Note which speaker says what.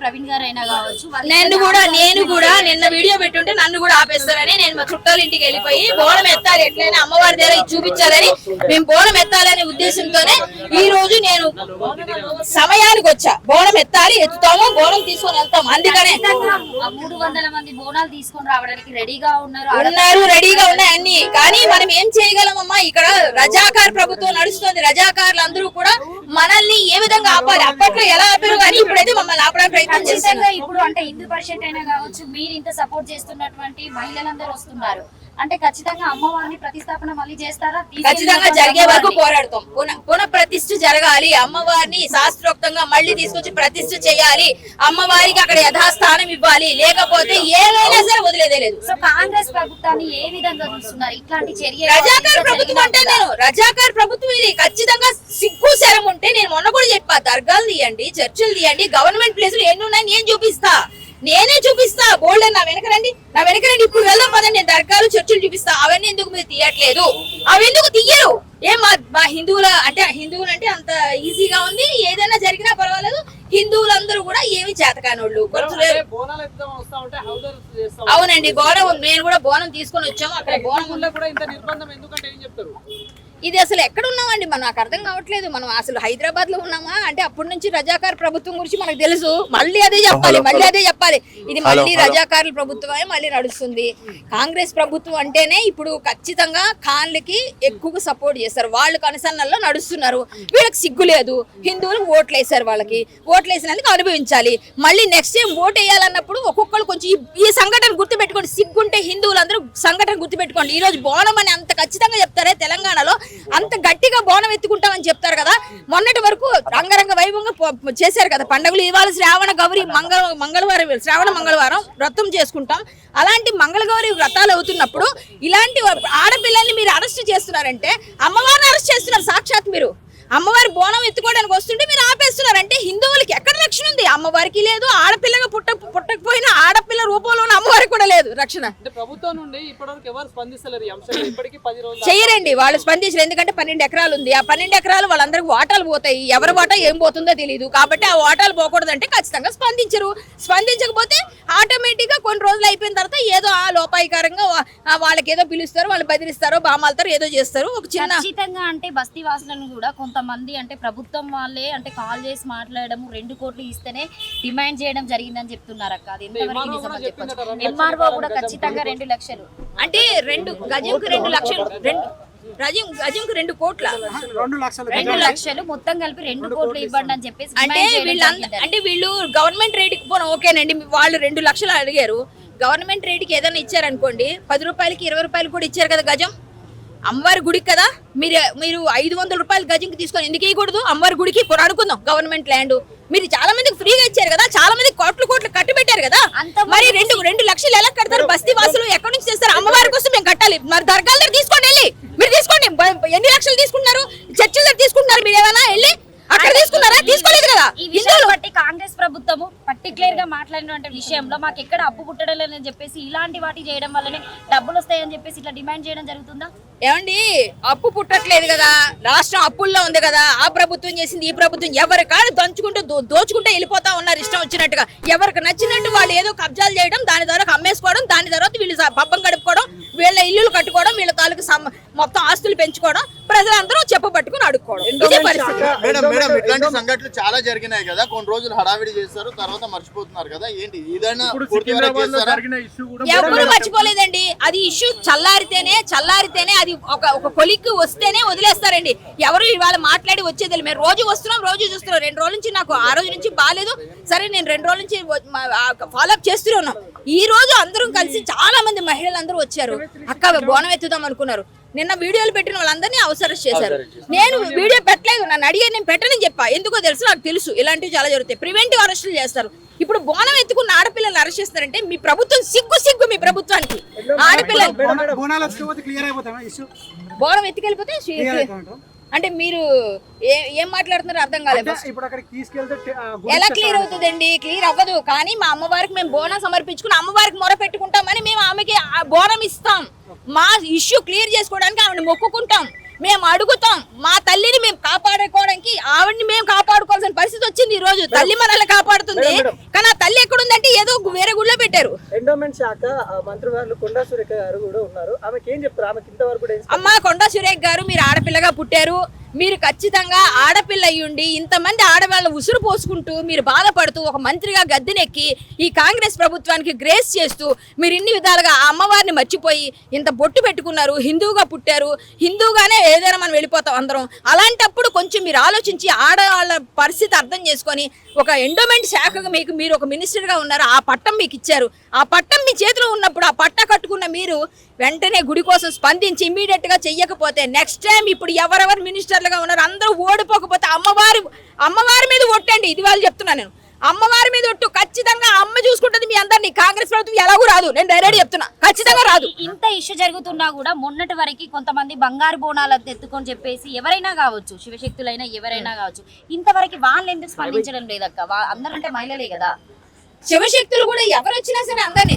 Speaker 1: ప్రవీణ్ గారు అయినా కావచ్చు,
Speaker 2: నేను కూడా నిన్న వీడియో పెట్టుంటే నన్ను కూడా ఆపేస్తారని నేను మా చుట్టాల ఇంటికి వెళ్ళిపోయి బోనం ఎత్తాలి, ఎట్లయినా అమ్మవారి దగ్గర చూపించాలని మేము బోనం ఎత్తాలనే ఉద్దేశంతోనే ఈ రోజు నేను సమయానికి వచ్చా. బోనం ఎత్తాలి, ఎత్తుతాము, బోనం తీసుకొని వెళ్తాం. అందుకనే
Speaker 1: 300 మంది బోనాలు తీసుకొని రావడానికి రెడీగా
Speaker 2: రెడీగా ఉన్నాయి అన్ని. కానీ మనం ఏం చేయగలమమ్మా? ఇక్కడ రజాకార్ ప్రభుత్వం నడుస్తుంది. రజాకారులు అందరూ కూడా మనల్ని ఏ విధంగా ఆపాలి? అప్పట్లో ఎలా ఆపారు, కానీ ఇప్పుడైతే మమ్మల్ని ఆపడానికి ప్రయత్నం చేస్తున్నారు.
Speaker 1: ఇప్పుడు అంటే హిందూ పరిషత్ అయినా కావచ్చు, మీరు ఇంత సపోర్ట్ చేస్తున్నటువంటి మహిళలందరూ వస్తున్నారు అంటే ఖచ్చితంగా అమ్మవారిని ప్రతిష్టాపన మళ్ళీ చేస్తారా?
Speaker 2: ఖచ్చితంగా జరిగే వరకు పోరాడతాం. పునః ప్రతిష్ఠ జరగాలి. అమ్మవారిని శాస్త్రోక్తంగా మళ్ళీ తీసుకొచ్చి ప్రతిష్ఠ చేయాలి. అమ్మవారికి అక్కడ యథాస్థానం ఇవ్వాలి. లేకపోతే ఏమైనా సరే వదిలేదే లేదు.
Speaker 1: సో కాంగ్రెస్ ప్రభుత్వాన్ని ఏ విధంగా చూస్తున్నారు? ఇట్లాంటి చర్య
Speaker 2: రజాకార్ ప్రభుత్వం అంటే నేను రజాకార్ ప్రభుత్వం ఇది ఖచ్చితంగా సిగ్గు శరం ఉంటే నేను మొన్న కూడా చెప్పా, దర్గాలు తీయండి, చర్చిలు తీయండి, గవర్నమెంట్ ప్లేసులు ఎన్ని ఉన్నాయి నేనే చూపిస్తా. బోల్డ్ నా వెనకరండి ఇప్పుడు వెళ్దాం పదండి. నేను దర్గాలు చర్చిలు చూపిస్తా. అవన్నీ ఎందుకు మీరు తీయట్లేదు? అవి ఎందుకు తీయరు? ఏం మా హిందువులు అంటే అంత ఈజీగా ఉంది, ఏదైనా జరిగినా పర్వాలేదు. హిందువులందరూ కూడా ఏమి చేతకానోళ్ళు. అవునండి, బోనం నేను కూడా బోనం తీసుకొని వచ్చాము. అక్కడ బోనం ఇది అసలు ఎక్కడ ఉన్నామండి? మనం నాకు అర్థం కావట్లేదు. మనం అసలు హైదరాబాద్ లో ఉన్నామా అంటే అప్పటి నుంచి రజాకార్ ప్రభుత్వం గురించి మనకు తెలుసు. మళ్ళీ అదే చెప్పాలి. ఇది మళ్ళీ రజాకారుల ప్రభుత్వమే మళ్ళీ నడుస్తుంది. కాంగ్రెస్ ప్రభుత్వం అంటేనే ఇప్పుడు ఖచ్చితంగా ఖాన్లకి ఎక్కువగా సపోర్ట్ చేస్తారు. వాళ్ళు కనుసన్నల్లో నడుస్తున్నారు. వీళ్ళకి సిగ్గు లేదు. హిందువులు ఓట్లు వేసారు, వాళ్ళకి ఓట్లు వేసినందుకు అనుభవించాలి. మళ్ళీ నెక్స్ట్ టైం ఓటు వేయాలన్నప్పుడు ఒక్కొక్కరు కొంచెం ఈ సంఘటన గుర్తుపెట్టుకోండి. సిగ్గుంటే హిందువులందరూ సంఘటన గుర్తుపెట్టుకోండి. ఈ రోజు బోనం అని అంత ఖచ్చితంగా చెప్తారే, తెలంగాణలో అంత గట్టిగా బోనం ఎత్తుకుంటామని చెప్తారు కదా. మొన్నటి వరకు రంగరంగ వైభవంగా చేశారు కదా పండుగలు. ఇవాళ శ్రావణ గౌరి శ్రావణ మంగళవారం వ్రతం చేసుకుంటాం. అలాంటి మంగళగౌరి వ్రతాలు అవుతున్నప్పుడు ఇలాంటి ఆడపిల్లల్ని మీరు అరెస్ట్ చేస్తున్నారంటే అమ్మవారిని అరెస్ట్ చేస్తున్నారు. సాక్షాత్ మీరు అమ్మవారి బోనం ఎత్తుకోవడానికి వస్తుంటే మీరు ఆపేస్తున్నారు. అంటే హిందువులకి ఎక్కడ రక్షణ ఉంది? అమ్మవారికి లేదు. ఆడపిల్లగా పుట్టకపోయినా ఆడపిల్ల రూపంలో అమ్మవారికి కూడా లేదు రక్షణ.
Speaker 3: ప్రభుత్వం నుండి ఇప్పటివరకు ఎవరు స్పందిస్తలేరు.
Speaker 2: చెయ్యరండి, వాళ్ళు స్పందించరు. ఎందుకంటే 12 ఎకరాలు ఉంది. ఆ 12 ఎకరాలు వాళ్ళందరికీ వాటాలు పోతాయి. ఎవరి వాటా ఏం పోతుందో తెలియదు. కాబట్టి ఆ వాటాలు పోకూడదంటే ఖచ్చితంగా స్పందించరు. స్పందించకపోతే ఆటోమేటిక్ గా కొన్ని రోజులు అయిపోయిన తర్వాత ఏదో ఆ లోపాయికారంగా వాళ్ళకి ఏదో పిలుస్తారు, వాళ్ళు బెదిరిస్తారో బామాలతారు, ఏదో చేస్తారు. ఒక చిన్న
Speaker 1: ఖచ్చితంగా అంటే బస్తీ వాసులను కూడా కొంతమంది అంటే ప్రభుత్వం వాళ్ళే అంటే కాల్ చేసి మాట్లాడడం 2 కోట్లు ఇస్తేనే డిమాండ్ చేయడం జరిగిందని చెప్తున్నారు అక్క. అది ఎంతవరకు నిజమని చెప్పొచ్చు? ఎంఆర్ఓ కూడా ఖచ్చితంగా 2 లక్షలు
Speaker 2: అంటే 2 గజంకు 2 లక్షలు, గజంకు 2 కోట్ల
Speaker 1: 2 లక్షలు మొత్తం కలిపి 2 కోట్లు ఇవ్వండి అని చెప్పేసి
Speaker 2: అంటే వీళ్ళు గవర్నమెంట్ రేటుకి పోను ఓకేనండి. వాళ్ళు 2 లక్షలు అడిగారు. గవర్నమెంట్ రేటుకి ఏదైనా ఇచ్చారనుకోండి, 10 రూపాయలకి 20 రూపాయలు కూడా ఇచ్చారు కదా గజం. అమ్మవారి గుడికి కదా మీరు 500 రూపాయలు గజంకి తీసుకొని ఎందుకు ఇవ్వకూడదు? అమ్మవారి గుడికి అనుకుందాం. గవర్నమెంట్ ల్యాండ్ మీరు చాలా మందికి ఫ్రీగా ఇచ్చారు కదా, చాలా మంది కోట్లు కట్టు పెట్టారు కదా. మరి 2 లక్షలు ఎలా కడతారు? బస్తీ వాసులు ఎక్కడి నుంచి చేస్తారు? అమ్మవారి కోసం మేము కట్టాలి. మరి దర్గాల దగ్గర తీసుకోండి, వెళ్ళి మీరు తీసుకోండి. ఎన్ని లక్షలు తీసుకుంటున్నారు? చర్చిల దగ్గర తీసుకుంటున్నారు. మీరు ఏమైనా వెళ్ళి అక్కడ తీసుకున్నారా? తీసుకోలేదు కదా.
Speaker 1: ఈ విషయాన్ని బట్టి కాంగ్రెస్ ప్రభుత్వము పర్టికులర్ గా మాట్లాడిన విషయంలో మాకు ఎక్కడ అప్పు పుట్టడలేదని చెప్పేసి ఇలాంటి వాటి చేయడం వల్లనే డబ్బులు వస్తాయని చెప్పేసి ఇట్లా డిమాండ్ చేయడం జరుగుతుందా?
Speaker 2: ఏమండి, అప్పు పుట్టట్లేదు కదా, రాష్ట్రం అప్పుల్లో ఉంది కదా. ఆ ప్రభుత్వం చేసింది, ఈ ప్రభుత్వం ఎవరి కాదు దంచుకుంటూ దోచుకుంటూ వెళ్ళిపోతా ఉన్నారు ఇష్టం వచ్చినట్టుగా. ఎవరికి నచ్చినట్టు వాళ్ళు ఏదో కబ్జాలు చేయడం, దాని ద్వారా అమ్మేసుకోవడం, దాని తర్వాత వీళ్ళు పబ్బం గడుపుకోవడం, వీళ్ళ ఇల్లులు కట్టుకోవడం, వీళ్ళ తాలూకు మొత్తం ఆస్తులు పెంచుకోవడం, ప్రజలందరూ చెప్పబట్టుకుని అడుక్కోవడం. ఇదే పరిస్థితి.
Speaker 4: ఇట్లాంటి సంఘటనలు చాలా జరిగినాయి కదా. కొన్ని రోజులు హడావిడి చేస్తారు, తర్వాత మర్చిపోతున్నారు కదా. ఏంటి ఏదైనా
Speaker 2: ఎవరు మర్చిపోలేదండి. అది ఇష్యూ చల్లారితేనే అది ఒక కొలిక్కి వస్తేనే వదిలేస్తారండి. ఎవరు ఇవాళ మాట్లాడి వచ్చేది మేము రోజు వస్తున్నాం, రోజు చూస్తున్నాం. 2 రోజుల నుంచి నాకు ఆ రోజు నుంచి బాగాలేదు. సరే నేను 2 రోజుల నుంచి ఫాలోఅప్ చేస్తూనే ఉన్నాం. ఈ రోజు అందరం కలిసి చాలా మంది మహిళలు అందరూ వచ్చారు. అక్క బోనం ఎత్తుదాం అనుకున్నారు. నిన్న వీడియోలు పెట్టిన వాళ్ళందరినీ అవసరం చేశారు. నేను వీడియో పెట్టలేదు, నన్ను అడిగే నేను పెట్టనని చెప్పా. ఎందుకో తెలుసు, నాకు తెలుసు ఇలాంటివి చాలా జరుగుతాయి. ప్రివెంటివ్ అరెస్టులు చేస్తారు. ఇప్పుడు బోనం ఎత్తుకున్న ఆడపిల్లలు అరెస్ట్ చేస్తారంటే మీ ప్రభుత్వం సిగ్గు మీ ప్రభుత్వానికి. ఆడపిల్లలు బోనం ఎత్తుకెళ్ళిపోతే అంటే మీరు ఏం మాట్లాడుతున్నారో అర్థం కాలేదు. ఎలా క్లియర్ అవుతుందండి? క్లియర్ అవ్వదు. కానీ మా అమ్మవారికి మేము బోనం సమర్పించుకుని అమ్మవారికి మొర పెట్టుకుంటామని మేము ఆమెకి బోనం ఇస్తాం. మా ఇష్యూ క్లియర్ చేసుకోవడానికి ఆవిడని మొక్కుకుంటాం, మేము అడుగుతాం. మా తల్లిని మేము కాపాడుకోవడానికి ఆవిడని మేము కాపాడుకోవాల్సిన పరిస్థితి వచ్చింది. ఈ రోజు తల్లి మనల్ని కాపాడుతుంది, కానీ ఆ
Speaker 5: ఎండోమెంట్ శాఖ మంత్రివారు కొండా సురేఖ గారు కూడా ఉన్నారు. ఆమెకి ఏం చెప్తారు? ఆమెకి ఇంతవరకు కూడా
Speaker 2: అమ్మా కొండా సురేఖ్ గారు, మీరు ఆడపిల్లగా పుట్టారు. మీరు ఖచ్చితంగా ఆడపిల్ల అయ్యుండి ఇంతమంది ఆడవాళ్ళ ఉసురు పోసుకుంటూ మీరు బాధపడుతూ ఒక మంత్రిగా గద్దెనెక్కి ఈ కాంగ్రెస్ ప్రభుత్వానికి గ్రేస్ చేస్తూ మీరు ఇన్ని విధాలుగా ఆ అమ్మవారిని మర్చిపోయి ఇంత బొట్టు పెట్టుకున్నారు. హిందువుగా పుట్టారు, హిందువుగానే ఏదైనా మనం వెళ్ళిపోతాం అందరం. అలాంటప్పుడు కొంచెం మీరు ఆలోచించి ఆడవాళ్ళ పరిస్థితి అర్థం చేసుకొని ఒక ఎండోమెంట్ శాఖగా మీరు ఒక మినిస్టర్గా ఉన్నారు, ఆ పట్టం మీకు ఇచ్చారు. ఆ పట్టం మీ చేతిలో ఉన్నప్పుడు ఆ పట్ట కట్టుకున్న మీరు వెంటనే గుడి కోసం స్పందించి ఇమీడియట్ గా చెయ్యకపోతే నెక్స్ట్ టైం ఇప్పుడు ఎవరెవరు మినిస్టర్లుగా ఉన్నారు అందరూ ఓడిపోకపోతే అమ్మవారి మీద ఒట్టండి. ఇది వాళ్ళు చెప్తున్నా నేను, అమ్మవారి మీద ఒట్టు. ఖచ్చితంగా అమ్మ చూసుకుంటుంది మీ అందరినీ. కాంగ్రెస్ ప్రభుత్వం ఎలాగూ రాదు, నేను డైరెక్ట్ చెప్తున్నా, ఖచ్చితంగా రాదు.
Speaker 1: ఇంత ఇష్యూ జరుగుతున్నా కూడా మొన్నటి వరకు కొంతమంది బంగారు బోనాలు ఎత్తుకొని చెప్పేసి ఎవరైనా కావచ్చు, శివశక్తులైనా ఎవరైనా కావచ్చు, ఇంతవరకు వాళ్ళు ఎందుకు స్పందించడం లేదక్క? అందరంటే మహిళలే కదా.
Speaker 2: శివశక్తులు కూడా ఎవరు వచ్చినా సరే అందరినీ